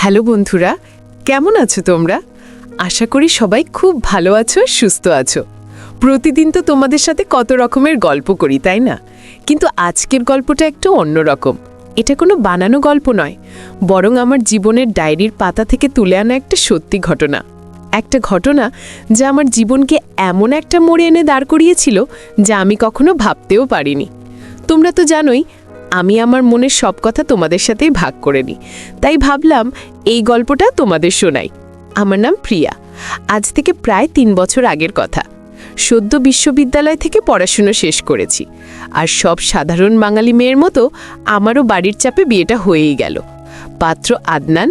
Hello বন্ধুরা, কেমন আছো তোমরা? আশা করি সবাই খুব ভালো আছো, সুস্থ আছো। প্রতিদিন তো তোমাদের সাথে কত রকমের গল্প করি, তাই না? কিন্তু আজকের গল্পটা একটু অন্যরকম। এটা কোনো বানানো গল্প নয়, বরং আমার জীবনের ডায়েরির পাতা থেকে তুলে আনা একটা সত্যি ঘটনা। একটা ঘটনা যা আমার জীবনকে এমন একটা মোড়ে এনে দাঁড় করিয়েছিল যা আমি কখনো ভাবতেও পারিনি। তোমরা তো জানোই, আমি আমার মনের সব কথা তোমাদের সাথেই ভাগ করে নিই। তাই ভাবলাম এই গল্পটা তোমাদের শোনাই। আমার নাম প্রিয়া। আজ থেকে প্রায় ৩ বছর আগের কথা। সদ্য বিশ্ববিদ্যালয় থেকে পড়াশুনো শেষ করেছি। আর সব সাধারণ বাঙালি মেয়ের মতো আমারও বাড়ির চাপে বিয়েটা হয়েই গেল। পাত্র আদনান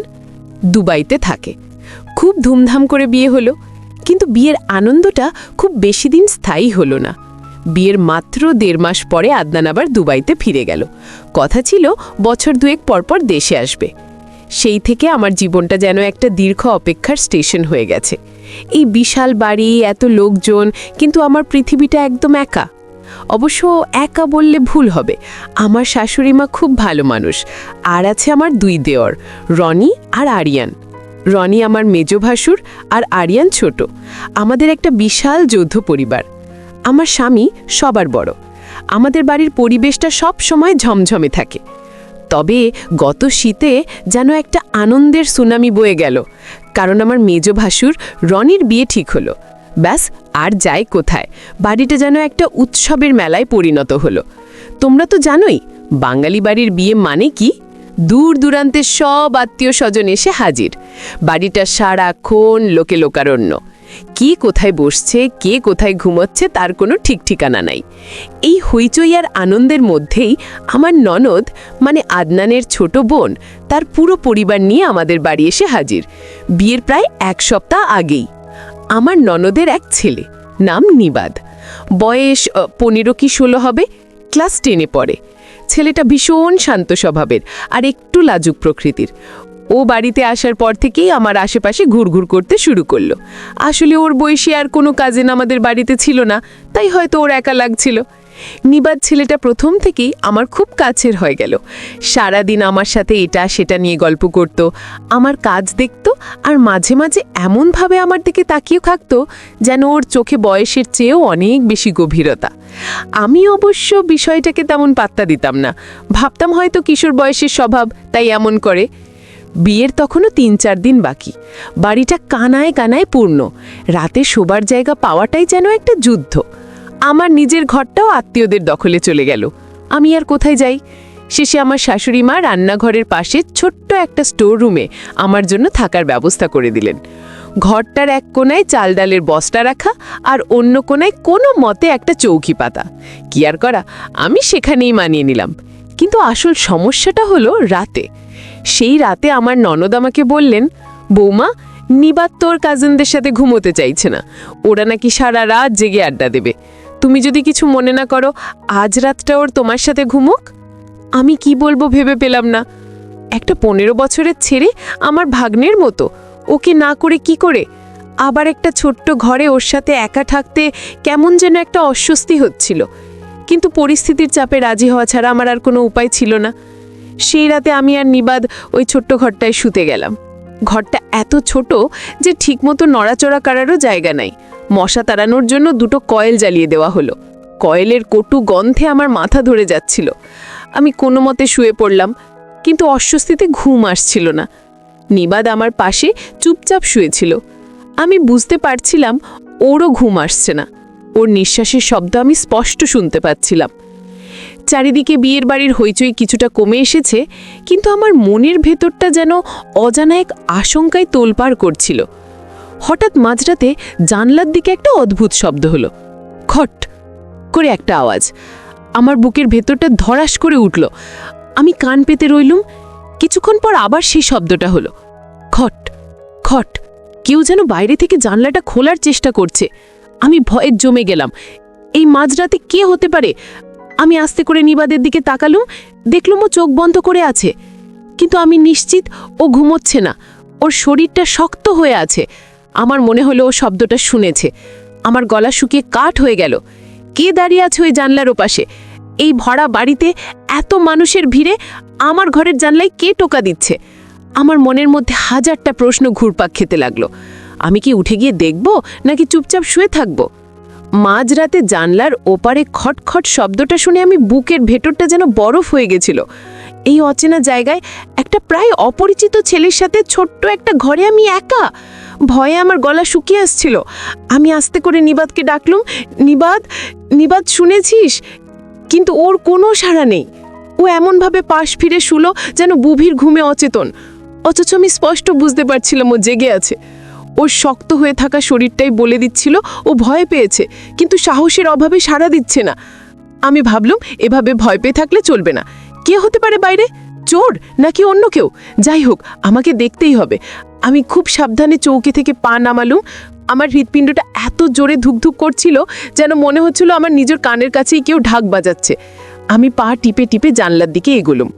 দুবাইতে থাকে। খুব ধুমধাম করে বিয়ে হলো, কিন্তু বিয়ের আনন্দটা খুব বেশি দিন স্থায়ী হলো না। বিয়ের মাত্র ১.৫ মাস পরে আদনান আবার দুবাইতে ফিরে গেল। কথা ছিল বছর ২ পরপর দেশে আসবে। সেই থেকে আমার জীবনটা যেন একটা দীর্ঘ অপেক্ষার স্টেশন হয়ে গেছে। এই বিশাল বাড়ি, এত লোকজন, কিন্তু আমার পৃথিবীটা একদম একা। অবশ্য একা বললে ভুল হবে, আমার শাশুড়ি মা খুব ভালো মানুষ। আর আছে আমার ২ দেওর, রনি আর আরিয়ান। রনি আমার মেজ ভাসুর আর আরিয়ান ছোট। আমাদের একটা বিশাল যৌথ পরিবার। আমার স্বামী সবার বড়। আমাদের বাড়ির পরিবেশটা সব সময় ঝমঝমে থাকে। তবে গত শীতে যেন একটা আনন্দের সুনামি বয়ে গেল, কারণ আমার মেজ ভাসুর রনির বিয়ে ঠিক হলো। ব্যাস, আর যায় কোথায়, বাড়িটা যেন একটা উৎসবের মেলায় পরিণত হলো। তোমরা তো জানোই, বাঙালি বাড়ির বিয়ে মানে কি? দূর দূরান্তের সব আত্মীয় স্বজন এসে হাজির। বাড়িটা সারাক্ষণ লোকে লোকারণ্য। কে কোথায় বসছে, কে কোথায় ঘুমোচ্ছে তার কোনো ঠিক ঠিকানা নাই। এই হইচই আর আনন্দের মধ্যেই আমার ননদ, মানে আদনানের ছোট বোন, তার পুরো পরিবার নিয়ে আমাদের বাড়ি এসে হাজির। বিয়ের প্রায় ১ সপ্তাহ আগেই। আমার ননদের এক ছেলে, নাম নিবাদ। বয়স ১৫ কি ১৬ হবে, ক্লাস 10-এ পড়ে। ছেলেটা ভীষণ শান্ত স্বভাবের আর একটু লাজুক প্রকৃতির। ও বাড়িতে আসার পর থেকেই আমার আশেপাশে ঘুরঘুর করতে শুরু করলো। আসলে ওর বয়সী আর কোনো কাজিন আমাদের বাড়িতে ছিল না, তাই হয়তো ওর একা লাগছিল। নিবাদ ছেলেটা প্রথম থেকেই আমার খুব কাছের হয়ে গেল। সারাদিন আমার সাথে এটা সেটা নিয়ে গল্প করত, আমার কাজ দেখত, আর মাঝে মাঝে এমনভাবে আমার দিকে তাকিয়ে থাকতো যেন ওর চোখে বয়সের চেয়েও অনেক বেশি গভীরতা। আমি অবশ্য বিষয়টাকে তেমন পাত্তা দিতাম না, ভাবতাম হয়তো কিশোর বয়সের স্বভাব, তাই এমন করে। বিয়ের তখনও ৩-৪ দিন বাকি। বাড়িটা কানায় কানায় পূর্ণ। রাতে শোবার জায়গা পাওয়াটাই যেন একটা যুদ্ধ। আমার নিজের ঘরটাও আত্মীয়দের দখলে চলে গেল। আমি আর কোথায় যাই? শেষে আমার শাশুড়ি মা রান্নাঘরের পাশে ছোট্ট একটা স্টোর রুমে আমার জন্য থাকার ব্যবস্থা করে দিলেন। ঘরটার এক কোনায় চাল ডালের বস্তা রাখা, আর অন্য কোনায় কোনো মতে একটা চৌকি পাতা। কি আর করা, আমি সেখানেই মানিয়ে নিলাম। কিন্তু আসল সমস্যাটা হলো রাতে। সেই রাতে আমার ননদ আমাকে বললেন, বৌমা, নিবাদ তোর কাজিনদের সাথে ঘুমোতে চাইছে না। ওরা নাকি সারা রাত জেগে আড্ডা দেবে। তুমি যদি কিছু মনে না করো, আজ রাতটা ওর তোমার সাথে ঘুমোক। আমি কি বলবো ভেবে পেলাম না। একটা ১৫ বছরের ছেলে, আমার ভাগ্নের মতো, ওকে না করে কি করে? আবার একটা ছোট্ট ঘরে ওর সাথে একা থাকতে কেমন যেন একটা অস্বস্তি হচ্ছিল। কিন্তু পরিস্থিতির চাপে রাজি হওয়া ছাড়া আমার আর কোনো উপায় ছিল না। সেই রাতে আমি আর নিবাদ ওই ছোট্ট ঘরটায় শুতে গেলাম। ঘরটা এত ছোট যে ঠিকমতো নড়াচড়া করারও জায়গা নাই। মশা তাড়ানোর জন্য ২টো কয়েল জ্বালিয়ে দেওয়া হলো। কয়েলের কটু গন্ধে আমার মাথা ধরে যাচ্ছিল। আমি কোনো মতে শুয়ে পড়লাম, কিন্তু অস্বস্তিতে ঘুম আসছিল না। নিবাদ আমার পাশে চুপচাপ শুয়েছিল। আমি বুঝতে পারছিলাম ওরও ঘুম আসছে না। ওর নিঃশ্বাসের শব্দ আমি স্পষ্ট শুনতে পাচ্ছিলাম। চারিদিকে বিয়ের বাড়ির হইচই কিছুটা কমে এসেছে, কিন্তু আমার মনের ভেতরটা যেন অজানা এক আশঙ্কায় তোলপাড় করছিল। হঠাৎ মাঝরাতে জানলার দিকে একটা অদ্ভুত শব্দ হলো। খট করে একটা আওয়াজ। আমার বুকের ভেতরটা ধড়াস করে উঠল। আমি কান পেতে রইলুম। কিছুক্ষণ পর আবার সেই শব্দটা হলো। খট খট। কেউ যেন বাইরে থেকে জানলাটা খোলার চেষ্টা করছে। আমি ভয়ে জমে গেলাম। এই মাঝরাতে কে হতে পারে? আমি আস্তে করে নিবাদের দিকে তাকালুম, দেখলুম ও চোখ বন্ধ করে আছে। কিন্তু আমি নিশ্চিত ও ঘুমোচ্ছে না, ওর শরীরটা শক্ত হয়ে আছে। আমার মনে হলো ও শব্দটা শুনেছে। আমার গলা শুকিয়ে কাঠ হয়ে গেল। কে দাঁড়িয়ে আছে ওই জানলার ওপাশে? এই ভরা বাড়িতে এত মানুষের ভিড়ে আমার ঘরের জানলায় কে টোকা দিচ্ছে? আমার মনের মধ্যে হাজারটা প্রশ্ন ঘুরপাক খেতে লাগলো। আমি কি উঠে গিয়ে দেখব নাকি চুপচাপ শুয়ে থাকব? মাঝরাতে জানলার ওপারে খটখট শব্দটা শুনে আমি বুকের ভেতরটা যেন বরফ হয়ে গেছিল। এই অচেনা জায়গায় একটা প্রায় অপরিচিত ছেলের সাথে ছোট্ট একটা ঘরে আমি একা। ভয়ে আমার গলা শুকিয়ে আসছিল। আমি আস্তে করে নিবাদকে ডাকলুম, নিবাদ, নিবাদ শুনেছিস? কিন্তু ওর কোনো সাড়া নেই। ও এমনভাবে পাশ ফিরে শুলো যেন গভীর ঘুমে অচেতন। অথচ আমি স্পষ্ট বুঝতে পারছিলাম ও জেগে আছে। ওর শক্ত হয়ে থাকা শরীরটাই বলে দিচ্ছিল ও ভয় পেয়েছে, কিন্তু সাহসের অভাবে সাড়া দিচ্ছে না। আমি ভাবলুম এভাবে ভয় পেয়ে থাকলে চলবে না। কে হতে পারে বাইরে? চোর নাকি অন্য কেউ? যাই হোক, আমাকে দেখতেই হবে। আমি খুব সাবধানে চৌকি থেকে পা নামালুম। আমার হৃৎপিণ্ডটা এত জোরে ধুকধুক করছিল যেন মনে হচ্ছিল আমার নিজের কানের কাছেই কেউ ঢাক বাজাচ্ছে। আমি পা টিপে টিপে জানলার দিকে এগোলুম।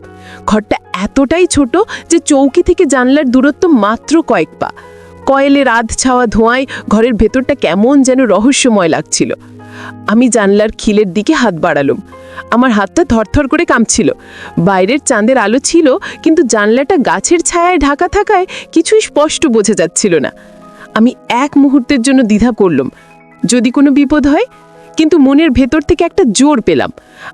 ঘরটা এতটাই ছোট যে চৌকি থেকে জানলার দূরত্ব মাত্র কয়েক পা। কয়েলের আধ ছাওয়া ধোঁয়ায় ঘরের ভেতরটা কেমন যেন রহস্যময় লাগছিল। আমি জানলার খিলের দিকে হাত বাড়ালুম। আমার হাতটা থরথর করে কাঁপছিল। বাইরের চাঁদের আলো ছিল, কিন্তু জানলাটা গাছের ছায়ায় ঢাকা থাকায় কিছুই স্পষ্ট বোঝা যাচ্ছিল না। আমি এক মুহূর্তের জন্য দ্বিধা করলাম, যদি কোনো বিপদ হয়। কিন্তু মনের ভেতর থেকে একটা জোর পেলাম।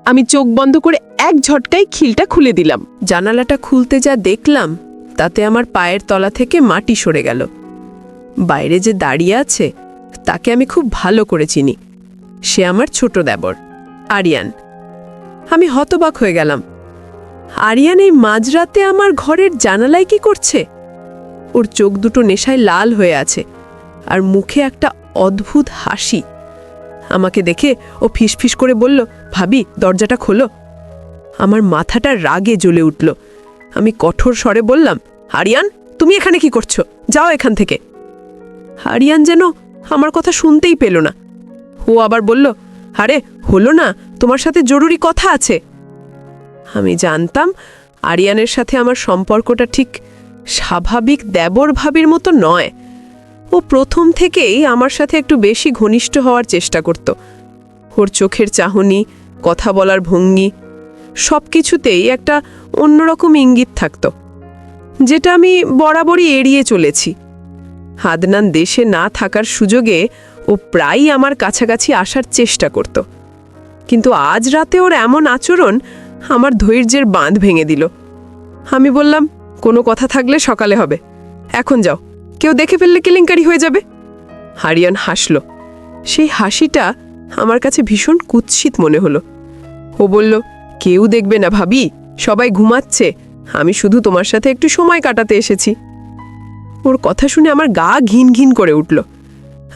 আমি চোখ বন্ধ করে এক ঝটকায় খিলটা খুলে দিলাম। জানালাটা খুলতে যা দেখলাম তাতে আমার পায়ের তলা থেকে মাটি সরে গেল। বাইরে যে দাঁড়িয়ে আছে তাকে আমি খুব ভালো করে চিনি। সে আমার ছোট দেবর, আরিয়ান। আমি হতবাক হয়ে গেলাম। আরিয়ান এই মাঝরাতে আমার ঘরের জানালায় কি করছে? ওর চোখ দুটো নেশায় লাল হয়ে আছে, আর মুখে একটা অদ্ভুত হাসি। আমাকে দেখে ও ফিসফিস করে বলল, ভাবি, দরজাটা খোলো। আমার মাথাটা রাগে জ্বলে উঠল। আমি কঠোর স্বরে বললাম, আরিয়ান, তুমি এখানে কি করছো? যাও এখান থেকে। আরিয়ান যেন আমার কথা শুনতেই পেল না। ও আবার বলল, আরে হলো না, তোমার সাথে জরুরি কথা আছে। আমি জানতাম আরিয়ানের সাথে আমার সম্পর্কটা ঠিক স্বাভাবিক দেবর ভাবির মতো নয়। ও প্রথম থেকেই আমার সাথে একটু বেশি ঘনিষ্ঠ হওয়ার চেষ্টা করত। ওর চোখের চাহনি, কথা বলার ভঙ্গি, সব কিছুতেই একটা অন্যরকম ইঙ্গিত থাকত, যেটা আমি বরাবরই এড়িয়ে চলেছি। আদনান দেশে না থাকার সুযোগে ও প্রায়ই আমার কাছাকাছি আসার চেষ্টা করত, কিন্তু আজ রাতে ওর এমন আচরণ আমার ধৈর্যের বাঁধ ভেঙে দিল। আমি বললাম, কোনো কথা থাকলে সকালে হবে, এখন যাও, কেউ দেখে ফেললে কেলেঙ্কারি হয়ে যাবে। আরিয়ান হাসল। সেই হাসিটা আমার কাছে ভীষণ কুৎসিত মনে হলো। ও বলল, কেউ দেখবে না ভাবি, সবাই ঘুমাচ্ছে, আমি শুধু তোমার সাথে একটু সময় কাটাতে এসেছি। ওর কথা শুনে আমার গা ঘিন ঘিন করে উঠল।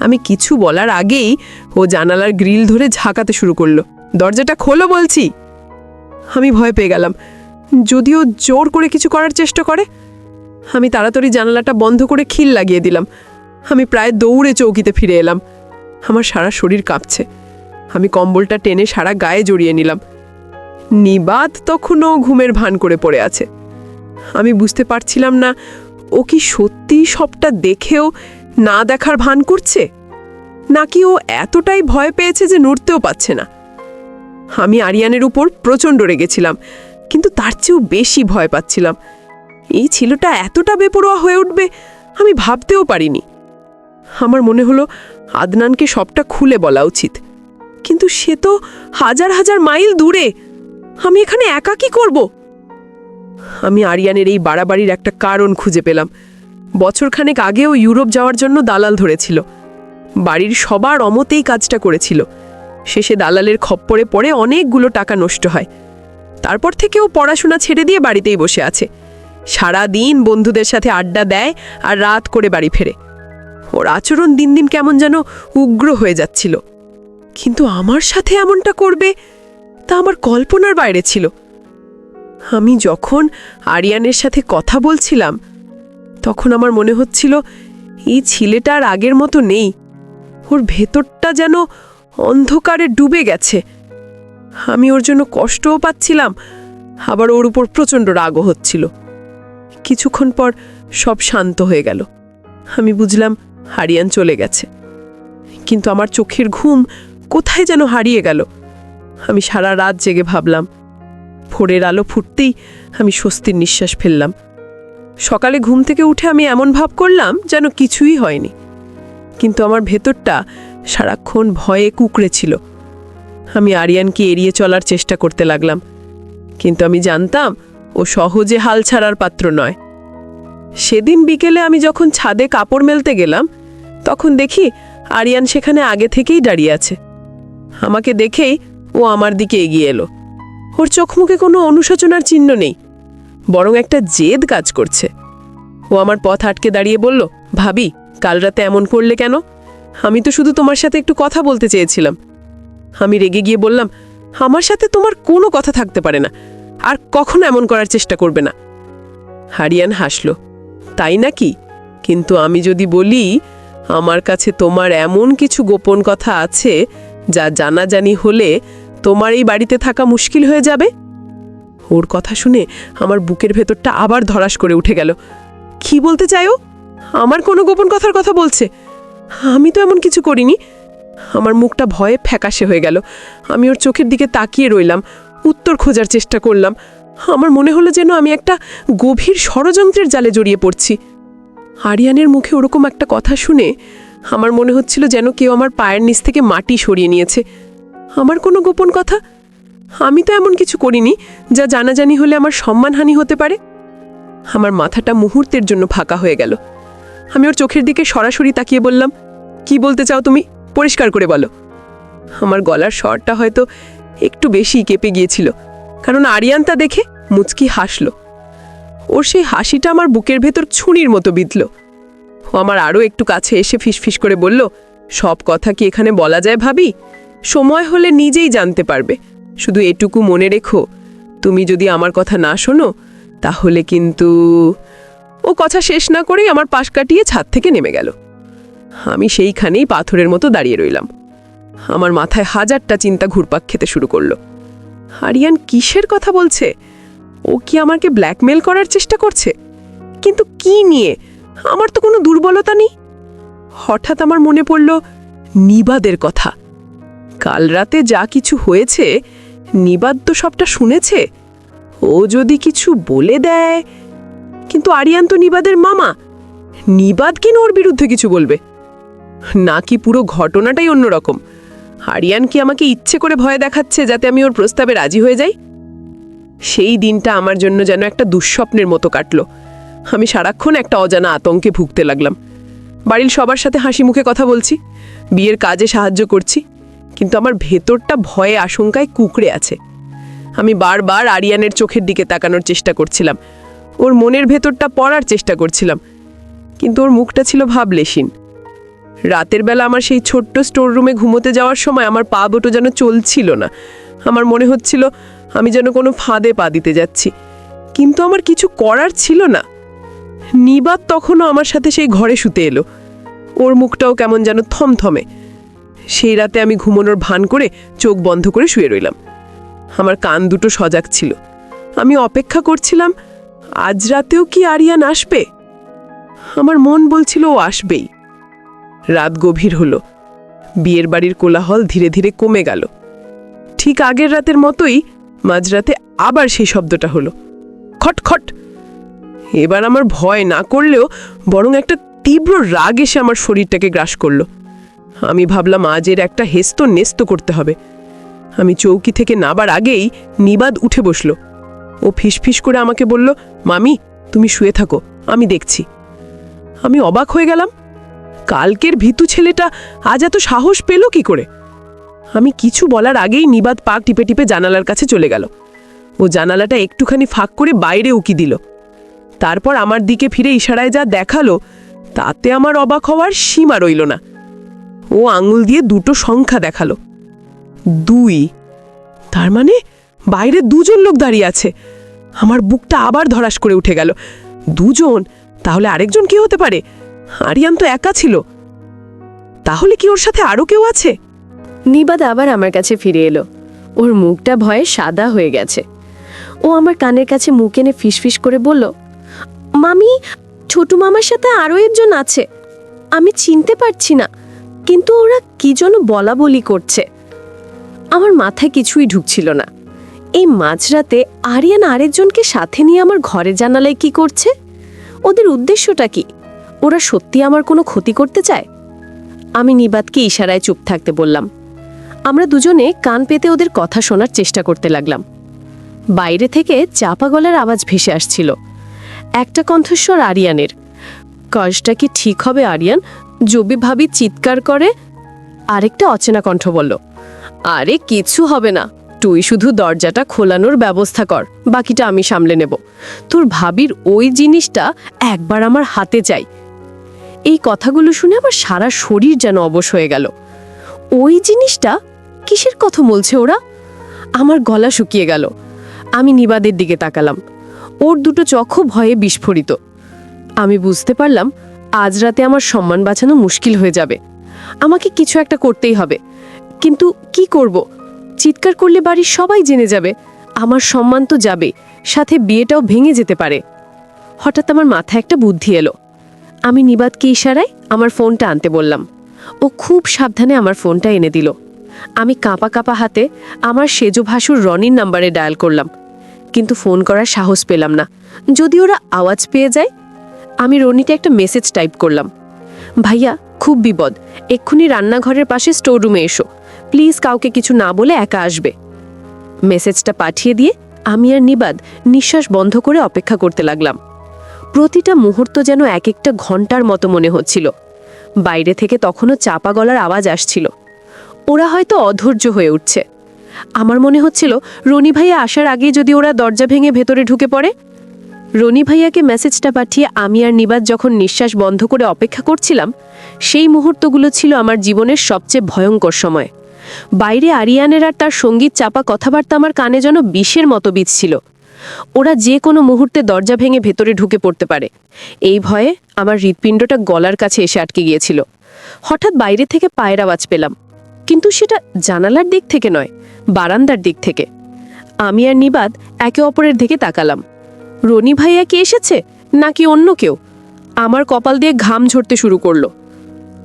আমি কিছু বলার আগেই ও জানালার গ্রিল ধরে ঝাঁকাতে শুরু করলো। দরজাটা খোলো বলছি। আমি ভয় পেয়ে গেলাম, যদিও জোর করে কিছু করার চেষ্টা করে। আমি তাড়াতাড়ি জানালাটা বন্ধ করে খিল লাগিয়ে দিলাম। আমি প্রায় দৌড়ে চৌকিতে ফিরে এলাম। আমার সারা শরীর কাঁপছে। আমি কম্বলটা টেনে সারা গায়ে জড়িয়ে নিলাম। নিবাদ তখনও ঘুমের ভান করে পড়ে আছে। আমি বুঝতে পারছিলাম না ও কি সত্যিই সবটা দেখেও না দেখার ভান করছে, নাকি ও এতটাই ভয় পেয়েছে যে নড়তেও পারছে না। আমি আরিয়ানের উপর প্রচণ্ড রেগেছিলাম, কিন্তু তার চেয়েও বেশি ভয় পাচ্ছিলাম। এই ছেলেটা এতটা বেপরোয়া হয়ে উঠবে আমি ভাবতেও পারিনি। আমার মনে হলো আদনানকে সবটা খুলে বলা উচিত, কিন্তু সে তো হাজার হাজার মাইল দূরে। আমি এখানে একা কি করব? আমি আরিয়ানের এই বাড়াবাড়ির একটা কারণ খুঁজে পেলাম। বছরখানেক আগেও ইউরোপ যাওয়ার জন্য দালাল ধরেছিল। বাড়ির সবার অমতেই কাজটা করেছিল। শেষে দালালের খপ্পরে পড়ে অনেকগুলো টাকা নষ্ট হয়। তারপর থেকেও পড়াশোনা ছেড়ে দিয়ে বাড়িতেই বসে আছে। সারা দিন বন্ধুদের সাথে আড্ডা দেয় আর রাত করে বাড়ি ফেরে। ওর আচরণ দিন দিন কেমন যেন উগ্র হয়ে যাচ্ছিল। কিন্তু আমার সাথে এমনটা করবে তা আমার কল্পনার বাইরে ছিল। আমি যখন আরিয়ানের সাথে কথা বলছিলাম তখন আমার মনে হচ্ছিল এই ছেলেটা আর আগের মতো নেই। ওর ভেতরটা যেন অন্ধকারে ডুবে গেছে। আমি ওর জন্য কষ্টও পাচ্ছিলাম, আবার ওর উপর প্রচণ্ড রাগও হচ্ছিল। কিছুক্ষণ পর সব শান্ত হয়ে গেল। আমি বুঝলাম আরিয়ান চলে গেছে, কিন্তু আমার চোখের ঘুম কোথায় যেন হারিয়ে গেল। আমি সারা রাত জেগে ভাবলাম। ভোরের আলো ফুটতেই আমি স্বস্তির নিঃশ্বাস ফেললাম। সকালে ঘুম থেকে উঠে আমি এমন ভাব করলাম যেন কিছুই হয়নি, কিন্তু আমার ভেতরটা সারাক্ষণ ভয়ে কুঁকড়ে ছিল। আমি আরিয়ানকে এড়িয়ে চলার চেষ্টা করতে লাগলাম, কিন্তু আমি জানতাম ও সহজে হাল ছাড়ার পাত্র নয়। সেদিন বিকেলে আমি যখন ছাদে কাপড় মেলতে গেলাম, তখন দেখি আরিয়ান সেখানে আগে থেকেই দাঁড়িয়ে আছে। আমাকে দেখেই ও আমার দিকে এগিয়ে এলো। ওর চোখ মুখে কোনো অনুশোচনার চিহ্ন নেই, বরং একটা জেদ কাজ করছে। ও আমার পথ আটকে দাঁড়িয়ে বলল, ভাবি, কাল রাতে এমন করলে কেন? আমি তো শুধু তোমার সাথে একটু কথা বলতে চেয়েছিলাম। আমি রেগে গিয়ে বললাম, আমার সাথে তোমার কোনো কথা থাকতে পারে না, আর কখনো এমন করার চেষ্টা করবে না। আরিয়ান হাসল, তাই নাকি? কিন্তু আমি যদি বলি আমার কাছে তোমার এমন কিছু গোপন কথা আছে যা জানাজানি হলে তোমার এই বাড়িতে থাকা মুশকিল হয়ে যাবে? ওর কথা শুনে আমার বুকের ভেতরটা আবার ধরাস করে উঠে গেল। কি বলতে চাইও? আমার কোনো গোপন কথার কথা বলছে? আমি তো এমন কিছু করিনি। আমার মুখটা ভয়ে ফ্যাকাশে হয়ে গেল। আমি ওর চোখের দিকে তাকিয়ে রইলাম, উত্তর খোঁজার চেষ্টা করলাম। আমার মনে হলো যেন আমি একটা গভীর ষড়যন্ত্রের জালে জড়িয়ে পড়ছি। আরিয়ানের মুখে ওরকম একটা কথা শুনে আমার মনে হচ্ছিল যেন কেউ আমার পায়ের নিচ থেকে মাটি সরিয়ে নিয়েছে। আমার কোনো গোপন কথা? আমি তো এমন কিছু করিনি যা জানাজানি হলে আমার সম্মানহানি হতে পারে। আমার মাথাটা মুহূর্তের জন্য ফাঁকা হয়ে গেল। আমি ওর চোখের দিকে সরাসরি তাকিয়ে বললাম, কি বলতে চাও তুমি? পরিষ্কার করে বলো। আমার গলার স্বরটা হয়তো একটু বেশি কেঁপে গিয়েছিল, কারণ আরিয়ান তা দেখে মুচকি হাসল। ওর সেই হাসিটা আমার বুকের ভেতর ছুরির মতো বিঁধল। ও আমার আরও একটু কাছে এসে ফিসফিস করে বলল, সব কথা কি এখানে বলা যায় ভাবি? সময় হলে নিজেই জানতে পারবে। শুধু এটুকু মনে রেখো, তুমি যদি আমার কথা না শোনো তাহলে কিন্তু... ও কথা শেষ না করেই আমার পাশ কাটিয়ে ছাদ থেকে নেমে গেল। আমি সেইখানেই পাথরের মতো দাঁড়িয়ে রইলাম। আমার মাথায় হাজারটা চিন্তা ঘুরপাক খেতে শুরু করলো। আরিয়ান কিসের কথা বলছে? ও কি আমাকে ব্ল্যাকমেল করার চেষ্টা করছে? কিন্তু কি নিয়ে? আমার তো কোনো দুর্বলতা নেই। হঠাৎ আমার মনে পড়ল নিবাদের কথা। কাল রাতে যা কিছু হয়েছে, নিবাদ তো সবটা শুনেছে। ও যদি কিছু বলে দেয়... কিন্তু আরিয়ান তো নিবাদের মামা। নিবাদ কেন ওর বিরুদ্ধে কিছু বলবে? নাকি পুরো ঘটনাটাই অন্যরকম? আরিয়ান কি আমাকে ইচ্ছে করে ভয় দেখাচ্ছে যাতে আমি ওর প্রস্তাবে রাজি হয়ে যাই? সেই দিনটা আমার জন্য যেন একটা দুঃস্বপ্নের মতো কাটল। আমি সারাক্ষণ একটা অজানা আতঙ্কে ভুগতে লাগলাম। বাড়ির সবার সাথে হাসি মুখে কথা বলছি, বিয়ের কাজে সাহায্য করছি, কিন্তু আমার ভেতরটা ভয়ে আশঙ্কায় কুঁকড়ে আছে। আমি বারবার আরিয়ানের চোখের দিকে তাকানোর চেষ্টা করছিলাম, ওর মনের ভেতরটা পড়ার চেষ্টা করছিলাম, কিন্তু ওর মুখটা ছিল ভাবলেশীন। রাতের বেলা আমার সেই ছোট্ট স্টোর রুমে ঘুমোতে যাওয়ার সময় আমার পা দুটো যেন চলছিল না। আমার মনে হচ্ছিল আমি যেন কোনো ফাঁদে পা দিতে যাচ্ছি, কিন্তু আমার কিছু করার ছিল না। নিবাদ তখনও আমার সাথে সেই ঘরে শুতে এলো। ওর মুখটাও কেমন যেন থমথমে। সেই রাতে আমি ঘুমানোর ভান করে চোখ বন্ধ করে শুয়ে রইলাম। আমার কান দুটো সজাগ ছিল। আমি অপেক্ষা করছিলাম, আজ রাতেও কি আরিয়ান আসবে? আমার মন বলছিল ও আসবেই। রাত গভীর হলো। বিয়ের বাড়ির কোলাহল ধীরে ধীরে কমে গেল। ঠিক আগের রাতের মতোই মাঝরাতে আবার সেই শব্দটা হলো, খটখট। এবার আমার ভয় না করলেও বরং একটা তীব্র রাগ এসে আমার শরীরটাকে গ্রাস করলো। আমি ভাবলাম আজ এর একটা হেস্ত নেস্ত করতে হবে। আমি চৌকি থেকে নাবার আগেই নিবাদ উঠে বসলো। ও ফিসফিস করে আমাকে বলল, মামি, তুমি শুয়ে থাকো, আমি দেখছি। আমি অবাক হয়ে গেলাম। কালকের ভীতু ছেলেটা আজ এত সাহস পেল কি করে? আমি কিছু বলার আগেই নিবাদ পাক টিপে টিপে জানালার কাছে চলে গেল। ও জানালাটা একটুখানি ফাঁক করে বাইরে উকি দিল। তারপর আমার দিকে ফিরে ইশারায় যা দেখালো তাতে আমার অবাক হওয়ার সীমা রইল না। ও আঙুল দিয়ে দুটো সংখ্যা দেখালো, 2। তার মানে বাইরে দুজন লোক দাঁড়িয়ে আছে। আমার বুকটা আবার ধরাস করে উঠে গেল। দুজন? তাহলে আরেকজন কি হতে পারে? আরিয়ান তো একা ছিল। তাহলে কি ওর সাথে আরো কেউ আছে? নিবাদ আবার আমার কাছে ফিরে এলো। ওর মুখটা ভয়ে সাদা হয়ে গেছে। ও আমার কানের কাছে মুখ এনে ফিসফিস করে বলল, মামি, ছোট মামার সাথে আরো একজন আছে। আমি চিনতে পারছি না, কিন্তু ওরা কি যেন বলা বলি করছে। আমার মাথায় কিছুই ঢুকছিল না। এই মাঝরাতে আরিয়ান আরেকজনকে সাথে নিয়ে আমার ঘরে জানালায় কি করছে? ওদের উদ্দেশ্যটা কি? ওরা সত্যি আমার কোনো ক্ষতি করতে চায়? আমি নিবাদকে ইশারায় চুপ থাকতে বললাম। আমরা দুজনে কান পেতে ওদের কথা শোনার চেষ্টা করতে লাগলাম। বাইরে থেকে চাপা গলার আওয়াজ ভেসে আসছিল। একটা কণ্ঠস্বর আরিয়ানের। কাজটা কি ঠিক হবে আরিয়ান? জবি ভাবি চিৎকার করে। আরেকটা অচেনা কণ্ঠ বলল, আরে কিছু হবে না, তুই শুধু দরজাটা খোলানোর ব্যবস্থা কর, বাকিটা আমি সামলে নেব। তোর ভাবির ওই জিনিসটা একবার আমার হাতে চাই। এই কথাগুলো শুনে আমার সারা শরীর যেন অবশ হয়ে গেল। ওই জিনিসটা? কিসের কথা বলছে ওরা? আমার গলা শুকিয়ে গেল। আমি নিবাদের দিকে তাকালাম। ওর দুটো চক্ষু ভয়ে বিস্ফোরিত। আমি বুঝতে পারলাম আজ রাতে আমার সম্মান বাঁচানো মুশকিল হয়ে যাবে। আমাকে কিছু একটা করতেই হবে, কিন্তু কি করব? চিৎকার করলে বাড়ির সবাই জেনে যাবে, আমার সম্মান তো যাবে, সাথে বিয়েটাও ভেঙে যেতে পারে। হঠাৎ আমার মাথায় একটা বুদ্ধি এলো। আমি নিবাদকে ইশারায় আমার ফোনটা আনতে বললাম। ও খুব সাবধানে আমার ফোনটা এনে দিল। আমি কাঁপা কাঁপা হাতে আমার সেজো ভাসুর রনির নাম্বারে ডায়াল করলাম, কিন্তু ফোন করার সাহস পেলাম না। যদি ওরা আওয়াজ পেয়ে যায়। আমি রনিতে একটা মেসেজ টাইপ করলাম, ভাইয়া খুব বিপদ, এক্ষুনি রান্নাঘরের পাশে স্টোর রুমে এসো, প্লিজ কাউকে কিছু না বলে একা আসবে। মেসেজটা পাঠিয়ে দিয়ে আমি আর নিবাদ নিঃশ্বাস বন্ধ করে অপেক্ষা করতে লাগলাম। প্রতিটা মুহূর্ত যেন এক একটা ঘন্টার মতো মনে হচ্ছিল। বাইরে থেকে তখনও চাপা গলার আওয়াজ আসছিল। ওরা হয়তো অধৈর্য হয়ে উঠছে। আমার মনে হচ্ছিল রনি ভাইয়া আসার আগেই যদি ওরা দরজা ভেঙে ভেতরে ঢুকে পড়ে। রনি ভাইয়াকে মেসেজটা পাঠিয়ে আমি আর নিবাদ যখন নিঃশ্বাস বন্ধ করে অপেক্ষা করছিলাম, সেই মুহূর্তগুলো ছিল আমার জীবনের সবচেয়ে ভয়ঙ্কর সময়। বাইরে আরিয়ানের আর তার সঙ্গীত চাপা কথাবার্তা আমার কানে যেন বিষের মতো বিঁধছিল। ওরা যে কোনো মুহূর্তে দরজা ভেঙে ভেতরে ঢুকে পড়তে পারে। এই ভয়ে আমার হৃৎপিণ্ডটা গলার কাছে এসে আটকে গিয়েছিল। হঠাৎ বাইরে থেকে পায়ের আওয়াজ পেলাম, কিন্তু সেটা জানালার দিক থেকে নয়, বারান্দার দিক থেকে। আমি আর নিবাদ একে অপরের দিকে তাকালাম। রনি ভাইয়া কি এসেছে নাকি অন্য কেউ? আমার কপাল দিয়ে ঘাম ঝরতে শুরু করলো।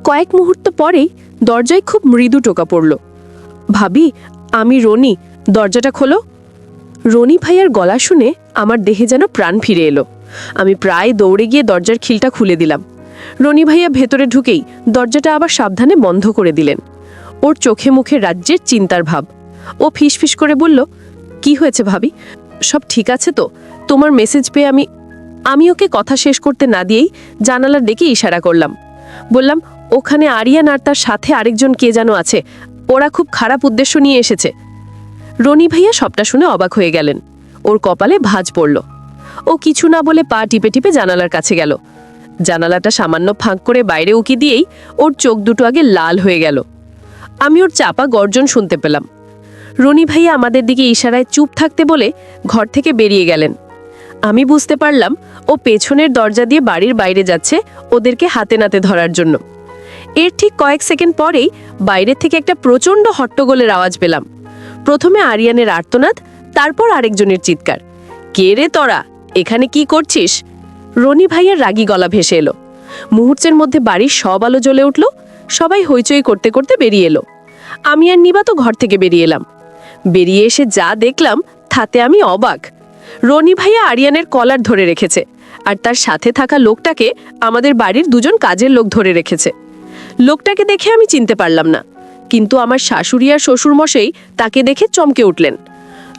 কয়েক মুহূর্ত পরেই দরজায় খুব মৃদু টোকা পড়ল। ভাবি, আমি রনি, দরজাটা খোলো। রনি ভাইয়ার গলা শুনে আমার দেহে যেন প্রাণ ফিরে এলো। আমি প্রায় দৌড়ে গিয়ে দরজার খিলটা খুলে দিলাম। রনি ভাইয়া ভেতরে ঢুকেই দরজাটা আবার সাবধানে বন্ধ করে দিলেন। ওর চোখে মুখে রাজ্যের চিন্তার ভাব। ও ফিসফিস করে বলল, কি হয়েছে ভাবি? সব ঠিক আছে তো? তোমার মেসেজ পেয়ে আমি ওকে কথা শেষ করতে না দিয়েই জানালার দিকে ইশারা করলাম। বললাম, ওখানে আরিয়ান আর তার সাথে আরেকজন কে যেন আছে, ওরা খুব খারাপ উদ্দেশ্য নিয়ে এসেছে। রনি ভাইয়া সবটা শুনে অবাক হয়ে গেলেন। ওর কপালে ভাঁজ পড়ল। ও কিছু না বলে পা টিপে টিপে জানালার কাছে গেল। জানালাটা সামান্য ফাঁক করে বাইরে উকি দিয়েই ওর চোখ দুটো আগে লাল হয়ে গেল। আমি ওর চাপা গর্জন শুনতে পেলাম। রনি ভাইয়া আমাদের দিকে ইশারায় চুপ থাকতে বলে ঘর থেকে বেরিয়ে গেলেন। আমি বুঝতে পারলাম ও পেছনের দরজা দিয়ে বাড়ির বাইরে যাচ্ছে ওদেরকে হাতে নাতে ধরার জন্য। এর ঠিক কয়েক সেকেন্ড পরেই বাইরে থেকে একটা প্রচণ্ড হট্টগোলের আওয়াজ পেলাম। প্রথমে আরিয়ানের আর্তনাদ, তারপর আরেকজনের চিৎকার, কে রে তোরা, এখানে কি করছিস? রনি ভাইয়ের রাগী গলা ভেসে এলো। মুহূর্তের মধ্যে বাড়ির সব আলো জ্বলে উঠল। সবাই হইচই করতে করতে বেরিয়ে এলো। আমি আর নিবা তো ঘর থেকে বেরিয়ে এলাম। বেরিয়ে এসে যা দেখলাম তাতে আমি অবাক। রনি ভাইয়া আরিয়ানের কলার ধরে রেখেছে, আর তার সাথে থাকা লোকটাকে আমাদের বাড়ির দুজন কাজের লোক ধরে রেখেছে। লোকটাকে দেখে আমি চিনতে পারলাম না, কিন্তু আমার শাশুড়ি আর শ্বশুরমশাই তাকে দেখে চমকে উঠলেন।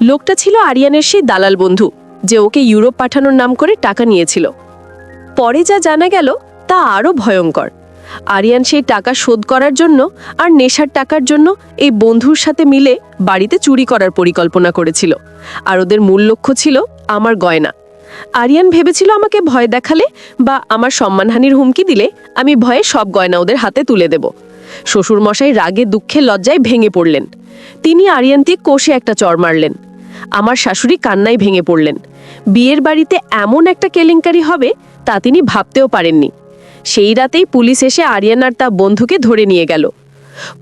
লোকটা ছিল আরিয়ানের সেই দালাল বন্ধু, যে ওকে ইউরোপ পাঠানোর নাম করে টাকা নিয়েছিল। পরে যা জানা গেল তা আরও ভয়ঙ্কর। আরিয়ান সেই টাকা শোধ করার জন্য আর নেশার টাকার জন্য এই বন্ধুর সাথে মিলে বাড়িতে চুরি করার পরিকল্পনা করেছিল, আর ওদের মূল লক্ষ্য ছিল আমার গয়না। আরিয়ান ভেবেছিল আমাকে ভয় দেখালে বা আমার সম্মানহানির হুমকি দিলে আমি ভয়ে সব গয়না ওদের হাতে তুলে দেব। শ্বশুরমশাই রাগে দুঃখে লজ্জায় ভেঙে পড়লেন। তিনি আরিয়ানকে কষে একটা চড় মারলেন। আমার শাশুড়ি কান্নায় ভেঙে পড়লেন। বিয়ের বাড়িতে এমন একটা কেলেঙ্কারি হবে তা তিনি ভাবতেও পারেননি। সেই রাতেই পুলিশ এসে আরিয়ান আর তার বন্ধুকে ধরে নিয়ে গেল।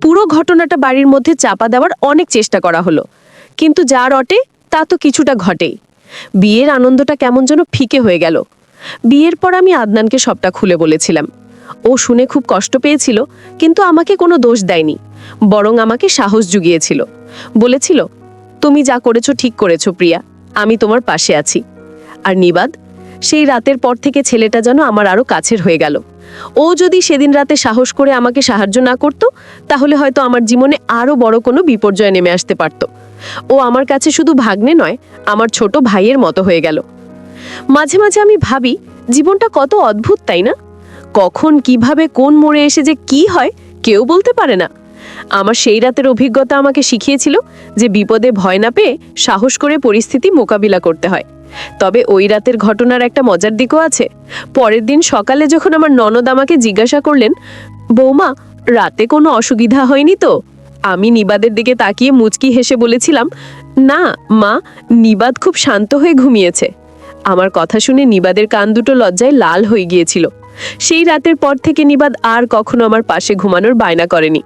পুরো ঘটনাটা বাড়ির মধ্যে চাপা দেওয়ার অনেক চেষ্টা করা হলো, কিন্তু যা রটে তা তো কিছুটা ঘটেই। বিয়ের আনন্দটা কেমন যেন ফিকে হয়ে গেল। বিয়ের পর আমি আদনানকে সবটা খুলে বলেছিলাম। ও শুনে খুব কষ্ট পেয়েছিল, কিন্তু আমাকে কোনো দোষ দেয়নি, বরং আমাকে সাহস জুগিয়েছিল। বলেছিল, তুমি যা করেছো ঠিক করেছো প্রিয়া, আমি তোমার পাশে আছি। আর নিবাদ, সেই রাতের পর থেকে ছেলেটা যেন আমার আরো কাছের হয়ে গেল। ও যদি সেদিন রাতে সাহস করে আমাকে সাহায্য না করত, তাহলে হয়তো আমার জীবনে আরো বড় কোনো বিপর্যয় নেমে আসতে পারত। ও আমার কাছে শুধু ভাগ্নে নয়, আমার ছোট ভাইয়ের মতো হয়ে গেল। মাঝে মাঝে আমি ভাবি, জীবনটা কত অদ্ভুত, তাই না? কখন কিভাবে কোন মোড়ে এসে যে কি হয় কেউ বলতে পারে না। আমার সেই রাতের অভিজ্ঞতা আমাকে শিখিয়েছিল যে বিপদে ভয় না পেয়ে সাহস করে পরিস্থিতি মোকাবিলা করতে হয়। তবে ওই রাতের ঘটনার একটা মজার দিকও আছে। পরের দিন সকালে যখন আমার ননদ আমাকে জিজ্ঞাসা করলেন, বৌমা, রাতে কোনো অসুবিধা হয়নি তো? আমি নিবাদের দিকে তাকিয়ে মুচকি হেসে বলেছিলাম, না মা, নিবাদ খুব শান্ত হয়ে ঘুমিয়েছে। আমার কথা শুনে নিবাদের কান দুটো লজ্জায় লাল হয়ে গিয়েছিল। সেই রাতের পর থেকে নিবাদ আর কখনো আমার পাশে ঘুমানোর বায়না করেনি।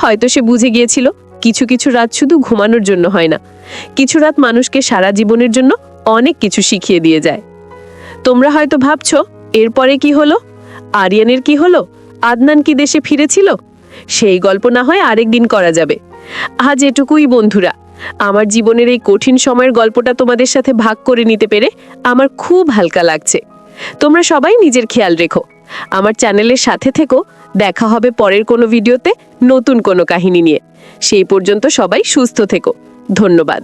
হয়তো সে বুঝে গিয়েছিল কিছু কিছু রাত শুধু ঘুমানোর জন্য হয় না, কিছু রাত মানুষকে সারা জীবনের জন্য অনেক কিছু শিখিয়ে দিয়ে যায়। তোমরা হয়তো ভাবছো, এরপরে কি হলো? আরিয়ানের কি হলো? আদনান কি দেশে ফিরেছিল? সেই গল্প না হয় আরেকদিন করা যাবে। আজ এটুকুই বন্ধুরা। আমার জীবনের এই কঠিন সময়ের গল্পটা তোমাদের সাথে ভাগ করে নিতে পেরে আমার খুব হালকা লাগছে। তোমরা সবাই নিজের খেয়াল রেখো, আমার চ্যানেলের সাথে থেকো। দেখা হবে পরের কোনো ভিডিওতে নতুন কোনো কাহিনী নিয়ে। সেই পর্যন্ত সবাই সুস্থ থেকো। ধন্যবাদ।